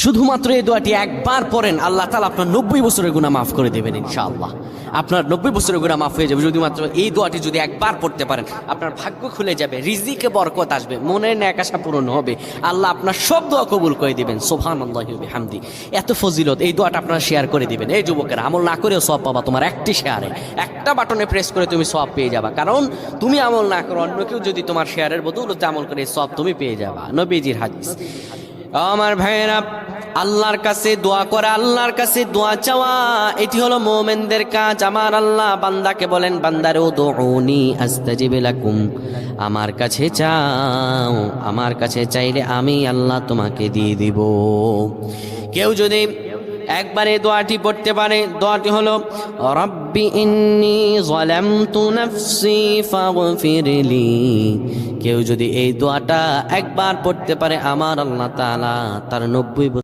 শুধুমাত্র এই দোয়াটি একবার পড়েন, আল্লাহ তাআলা আপনার 90 বছরের গুনাহ মাফ করে দেবেন ইনশাআল্লাহ। আপনার 90 বছরের গুনাহ মাফ হয়ে যাবে শুধুমাত্র এই দোয়াটি যদি একবার পড়তে পারেন। আপনার ভাগ্য খুলে যাবে, রিজিকে বরকত আসবে, মনের ন্যাক আশা পূরণ হবে, আল্লাহ আপনার সব দোয়া কবুল করে দিবেন। সুবহানাল্লাহি ওয়া বিহামদি। এত ফজিলত, এই দোয়াটা আপনারা শেয়ার করে দিবেন। এই যুবকেরা, আমল না করেও সওয়াব পাবা। তোমার একটি শেয়ারে, একটা বাটনে প্রেস করে তুমি সওয়াব পেয়ে যাবা। কারণ তুমি আমল না করো, অন্য কেউ যদি তোমার শেয়ারের বদৌলতে আমল করে, সওয়াব তুমি পেয়ে যাবা। নবীজির হাদিস। আমার ভাইয়েরা, আল্লাহর কাছে দোয়া করা, আল্লাহর কাছে দোয়া চাওয়া, এটি হলো মুমিনদের কাজ। আমার আল্লাহ বান্দাকে বলেন, বান্দারে উদউনি আস্তাজিব লাকুম, আমার কাছে চাও, আমার কাছে চাইলে আমি আল্লাহ তোমাকে দিয়ে দিব। কেউ যদি একবারে দোয়াটি পড়তে পারে, দোয়াটি হলো রব্বি ইন্নী যালামতু নাফসি ফাগফিরলি। কেউ যদি এই দোয়াটা একবার পড়তে পারে, আমার আল্লাহ তাআলা তার 90